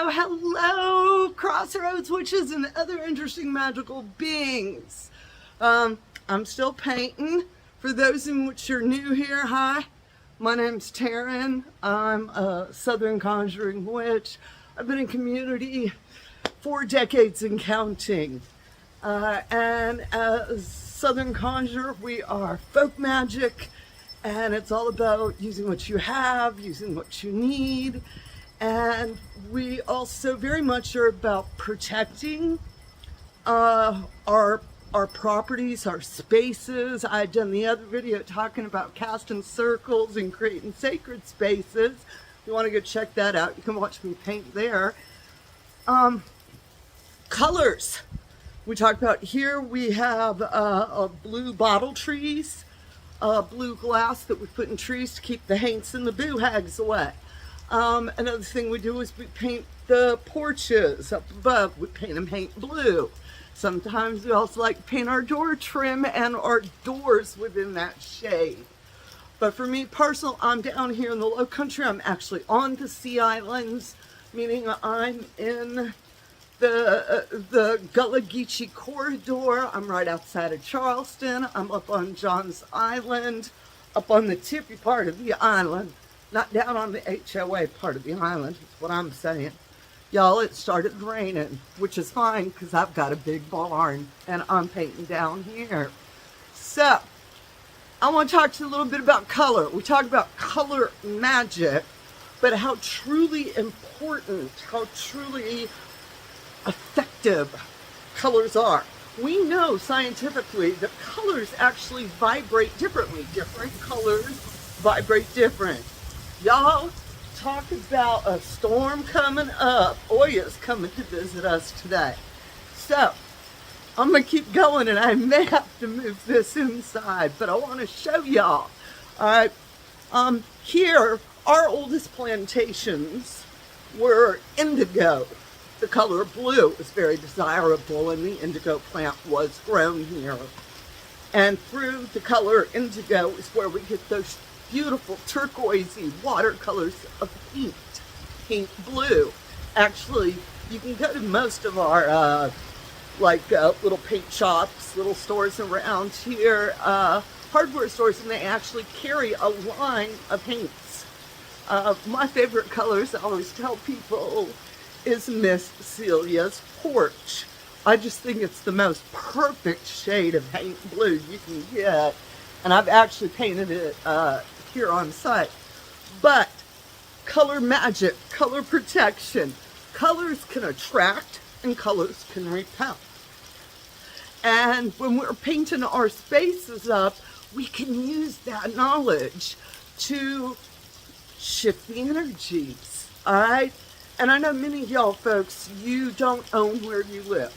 Hello, Crossroads witches and other interesting magical beings. I'm still painting. For those in which are new here, hi. My name's Taryn. I'm a Southern conjuring witch. I've been in community 4 decades and counting. And as Southern conjurer, we are folk magic, and it's all about using what you have, using what you need. And we also very much are about protecting our properties, our spaces. I had done the other video talking about casting circles and creating sacred spaces. If you want to go check that out, you can watch me paint there. Colors. We talked about here we have blue bottle trees, blue glass that we put in trees to keep the haints and the boo hags away. Another thing we do is we paint the porches up above. We paint them haint blue. Sometimes we also like to paint our door trim and our doors within that shade. But for me personal, I'm down here in the low country. I'm actually on the Sea Islands, meaning I'm in the Gullah Geechee corridor. I'm right outside of Charleston. I'm up on John's Island, up on the tippy part of the island. Not down on the HOA part of the island, is what I'm saying. Y'all, it started raining, which is fine because I've got a big barn and I'm painting down here. So, I want to talk to you a little bit about color. We talk about color magic, but how truly important, how truly effective colors are. We know scientifically that colors actually vibrate differently. Different colors vibrate different. Y'all, talk about a storm coming up. Oya's coming to visit us today. So, I'm going to keep going and I may have to move this inside, but I want to show y'all. Alright, here, our oldest plantations were indigo. The color blue is very desirable and the indigo plant was grown here. And through the color indigo is where we get those beautiful turquoisey watercolors of paint blue. Actually, you can go to most of our little paint shops, little stores around here, hardware stores, and they actually carry a line of paints. My favorite colors, I always tell people, is Miss Celia's Porch. I just think it's the most perfect shade of paint blue you can get, and I've actually painted it here on site. But color magic, color protection, colors can attract and colors can repel. And when we're painting our spaces up, we can use that knowledge to shift the energies, all right? And I know many of y'all folks, you don't own where you live,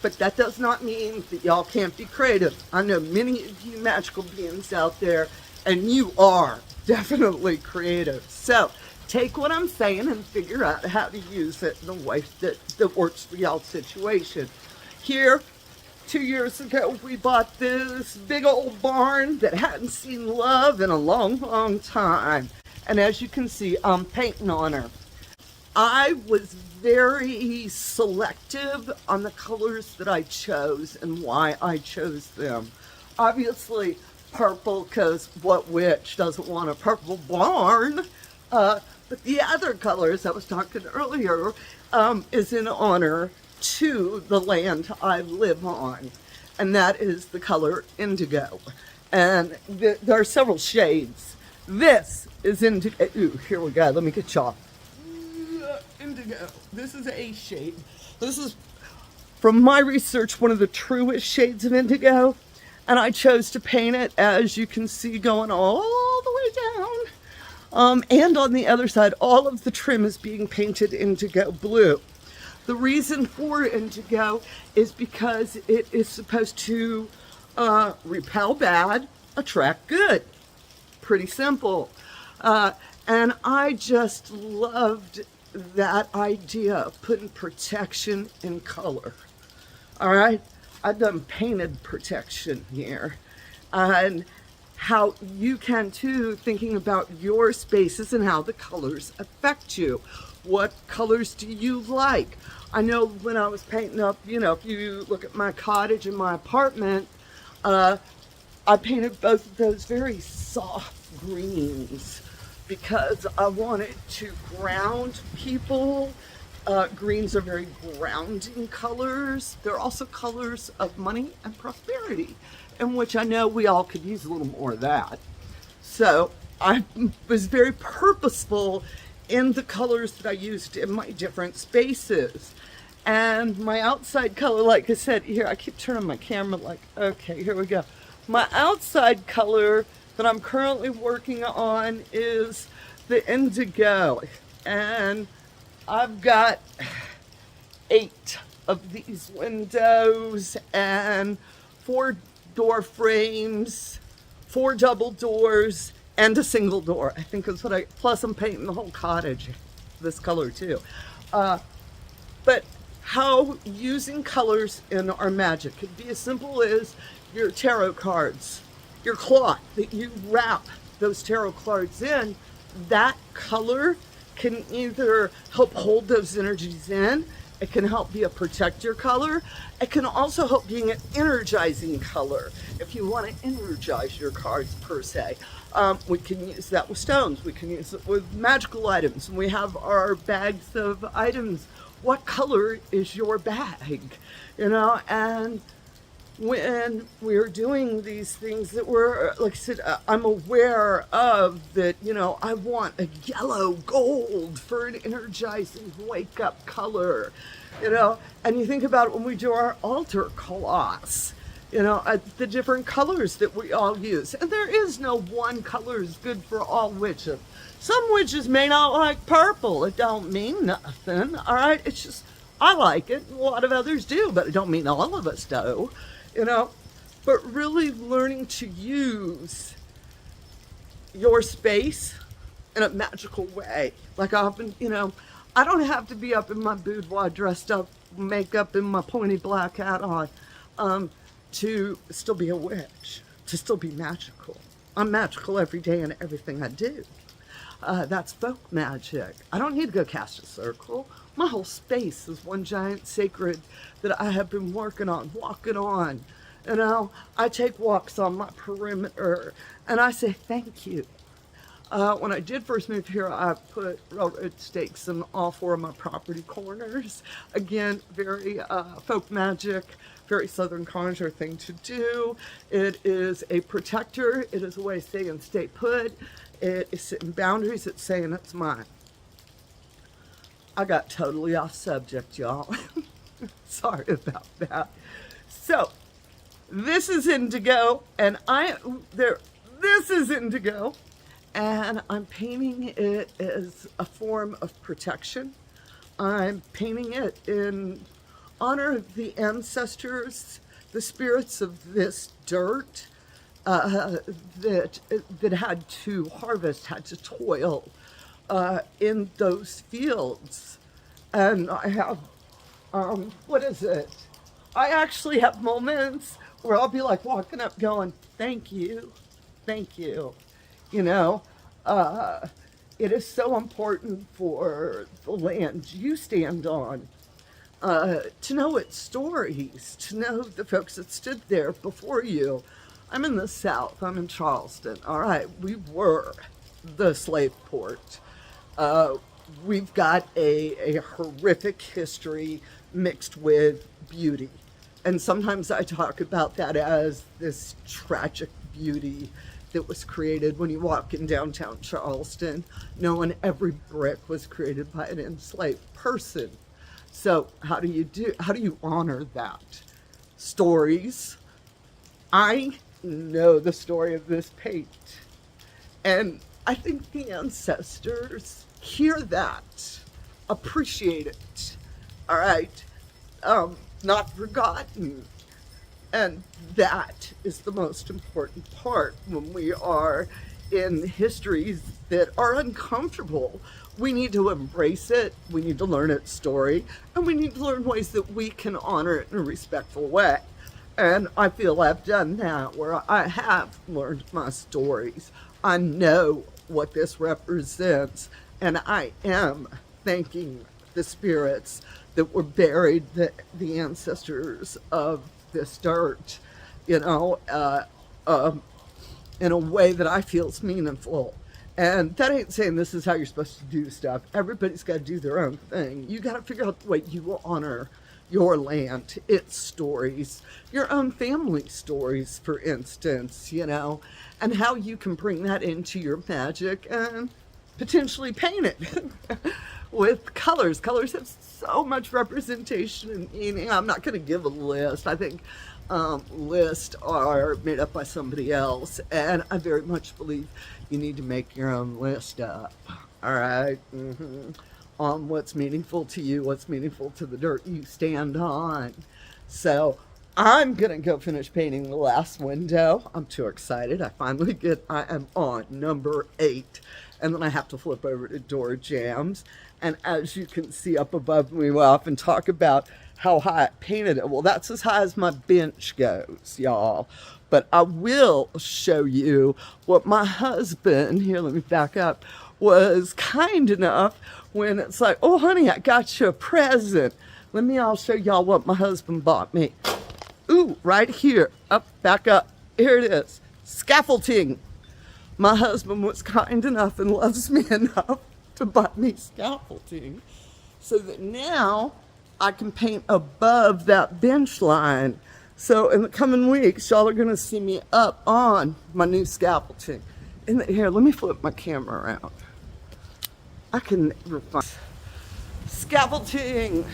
but that does not mean that y'all can't be creative. I know many of you magical beings out there, and you are definitely creative. So take what I'm saying and figure out how to use it in a way that works for y'all's situation. Here, 2 years ago, we bought this big old barn that hadn't seen love in a long, long time. And as you can see, I'm painting on her. I was very selective on the colors that I chose and why I chose them. Obviously, purple, because what witch doesn't want a purple barn? But the other colors I was talking earlier is in honor to the land I live on, and that is the color indigo. And there are several shades. This is indigo. Ooh, here we go. Let me get y'all. Indigo. This is a shade. This is, from my research, one of the truest shades of indigo. And I chose to paint it, as you can see, going all the way down. And on the other side, all of the trim is being painted indigo blue. The reason for indigo is because it is supposed to repel bad, attract good. Pretty simple. And I just loved that idea of putting protection in color. All right? I've done painted protection here. And how you can too, thinking about your spaces and how the colors affect you. What colors do you like? I know when I was painting up, you know, if you look at my cottage and my apartment, I painted both of those very soft greens because I wanted to ground people. Greens are very grounding colors. They're also colors of money and prosperity, in which I know we all could use a little more of that. So I was very purposeful in the colors that I used in my different spaces. And my outside color, like I said, here, I keep turning my camera like, okay, here we go. My outside color that I'm currently working on is the Indigo. And I've got 8 of these windows and 4 door frames, 4 double doors, and a single door. I think that's what plus I'm painting the whole cottage this color too. But how using colors in our magic could be as simple as your tarot cards, your cloth that you wrap those tarot cards in. That color can either help hold those energies in, it can help be a protector color, it can also help being an energizing color if you want to energize your cards per se. We can use that with stones, we can use it with magical items, and we have our bags of items. What color is your bag? You know, and when we're doing these things that we're, like I said, I'm aware of that, you know, I want a yellow gold for an energizing wake up color, you know, and you think about it when we do our altar cloths, you know, the different colors that we all use. And there is no one color is good for all witches. Some witches may not like purple. It don't mean nothing, all right? It's just, I like it. A lot of others do, but it don't mean all of us do. You know, but really learning to use your space in a magical way. Like often, you know, I don't have to be up in my boudoir dressed up, makeup and my pointy black hat on to still be a witch, to still be magical. I'm magical every day in everything I do. That's folk magic. I don't need to go cast a circle. My whole space is one giant sacred that I have been working on, walking on. You know, I take walks on my perimeter and I say thank you. When I did first move here, I put railroad stakes in all 4 of my property corners. Again, very folk magic, very Southern Conjure thing to do. It is a protector. It is a way of saying stay put. It is setting boundaries. It's saying it's mine. I got totally off subject, y'all. Sorry about that. So, this is Indigo, and this is Indigo, and I'm painting it as a form of protection. I'm painting it in honor of the ancestors, the spirits of this dirt that had to harvest, had to toil in those fields. And I have, what is it? I actually have moments where I'll be like walking up going, thank you, you know. It is so important for the land you stand on to know its stories, to know the folks that stood there before you. I'm in the South, I'm in Charleston, all right, we were the slave port. We've got a horrific history mixed with beauty. And sometimes I talk about that as this tragic beauty that was created when you walk in downtown Charleston, knowing every brick was created by an enslaved person. So how do you honor that? Stories. I know the story of this paint. And I think the ancestors hear that, appreciate it, all right? Not forgotten. And that is the most important part when we are in histories that are uncomfortable. We need to embrace it, we need to learn its story, and we need to learn ways that we can honor it in a respectful way. And I feel I've done that, where I have learned my stories. I know what this represents, and I am thanking the spirits that were buried, the ancestors of this dirt, you know, in a way that I feel is meaningful. And that ain't saying this is how you're supposed to do stuff. Everybody's got to do their own thing. You got to figure out the way you will honor your land, its stories, your own family stories, for instance, you know, and how you can bring that into your magic and potentially paint it with colors. Colors have so much representation and meaning. I'm not going to give a list. I think lists are made up by somebody else, and I very much believe you need to make your own list up. All right. On what's meaningful to you, what's meaningful to the dirt you stand on. So I'm gonna go finish painting the last window. I'm too excited. I am on number 8, and then I have to flip over to door jams. And as you can see up above me, we often talk about how high I painted it. Well, that's as high as my bench goes, y'all. But I will show you what my husband, here, let me back up, was kind enough when it's like, oh, honey, I got you a present. I'll show y'all what my husband bought me. Ooh, right here, back up. Here it is, scaffolding. My husband was kind enough and loves me enough to buy me scaffolding so that now I can paint above that bench line. So in the coming weeks, y'all are gonna see me up on my new scaffolding. Here, let me flip my camera around. I can never find scaffolding.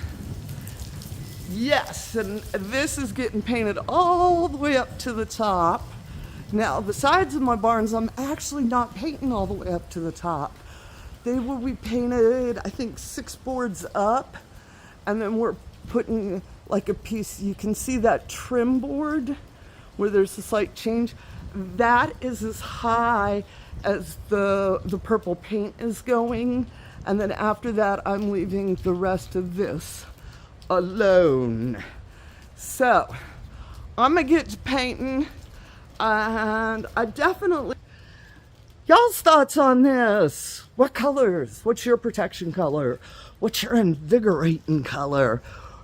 Yes, and this is getting painted all the way up to the top. Now, the sides of my barns, I'm actually not painting all the way up to the top. They will be painted, I think, 6 boards up, and then we're putting like a piece, you can see that trim board where there's a slight change. That is as high as the purple paint is going, and then after that I'm leaving the rest of this alone. So I'm gonna get to painting, and I definitely, y'all's thoughts on this. What colors? What's your protection color? What's your invigorating color?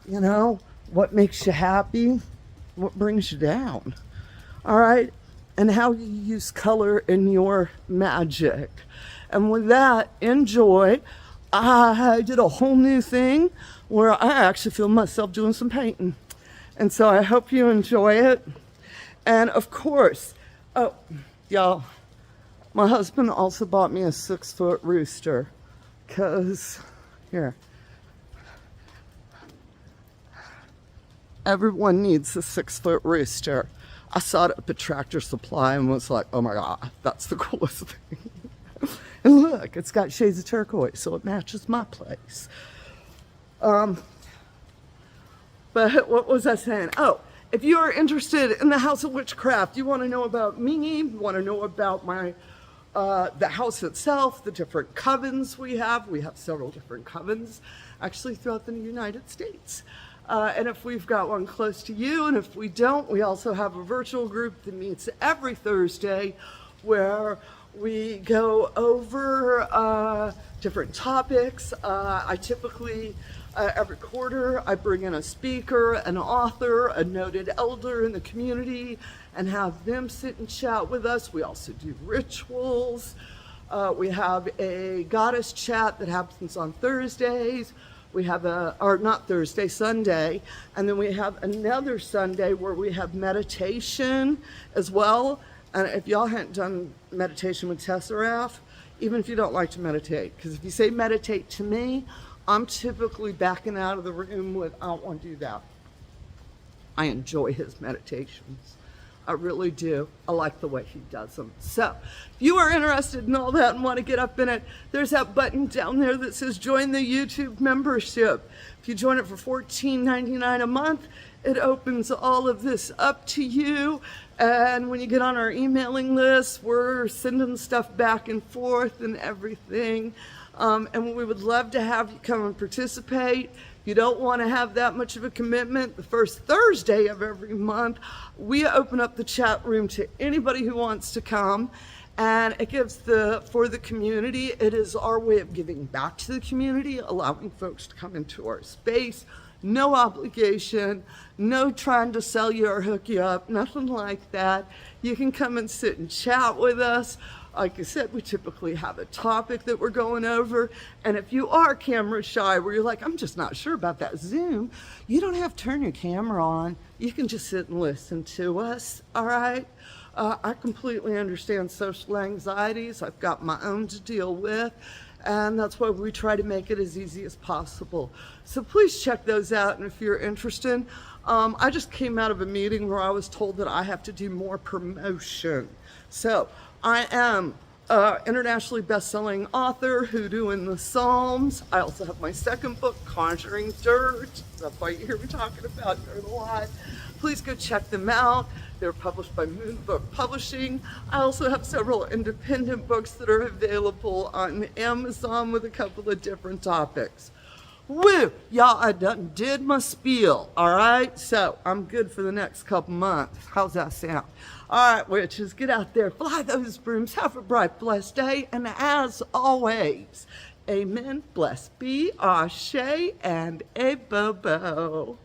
You know, what makes you happy? What brings you down? All right, and how you use color in your magic. And with that, enjoy. I did a whole new thing where I actually feel myself doing some painting. And so I hope you enjoy it. And of course, oh, y'all, my husband also bought me a 6-foot rooster. Cause, here, everyone needs a 6-foot rooster. I saw it up at Tractor Supply and was like, oh my God, that's the coolest thing. And look, it's got shades of turquoise, so it matches my place. But what was I saying? Oh, if you are interested in the House of Witchcraft, you want to know about me, you want to know about my the house itself, the different covens we have. We have several different covens, actually, throughout the United States. And if we've got one close to you, and if we don't, we also have a virtual group that meets every Thursday where we go over different topics. I typically, every quarter, I bring in a speaker, an author, a noted elder in the community, and have them sit and chat with us. We also do rituals. We have a goddess chat that happens on Thursdays. We have Sunday. And then we have another Sunday where we have meditation as well. And if y'all hadn't done meditation with Tesseract, even if you don't like to meditate, because if you say meditate to me, I'm typically backing out of the room with, I don't want to do that. I enjoy his meditations. I really do. I like the way he does them. So if you are interested in all that and want to get up in it, there's that button down there that says join the YouTube membership. If you join it for $14.99 a month, it opens all of this up to you. And when you get on our emailing list, we're sending stuff back and forth and everything. And we would love to have you come and participate. If you don't want to have that much of a commitment, the first Thursday of every month, we open up the chat room to anybody who wants to come. And it gives for the community, it is our way of giving back to the community, allowing folks to come into our space. No obligation, no trying to sell you or hook you up, nothing like that. You can come and sit and chat with us. Like I said, we typically have a topic that we're going over. And if you are camera shy, where you're like, I'm just not sure about that Zoom, you don't have to turn your camera on. You can just sit and listen to us, all right? I completely understand social anxieties. I've got my own to deal with, and that's why we try to make it as easy as possible. So please check those out, and if you're interested, I just came out of a meeting where I was told that I have to do more promotion. So I am internationally best-selling author, Hoodoo in the Psalms. I also have my second book, Conjuring Dirt. That's why you hear me talking about Dirt a lot. Please go check them out. They're published by Moon Book Publishing. I also have several independent books that are available on Amazon with a couple of different topics. Woo! Y'all, I done did my spiel, all right? So I'm good for the next couple months. How's that sound? All right, witches, get out there, fly those brooms, have a bright, blessed day, and as always, amen, blessed be, ashe, and a bobo.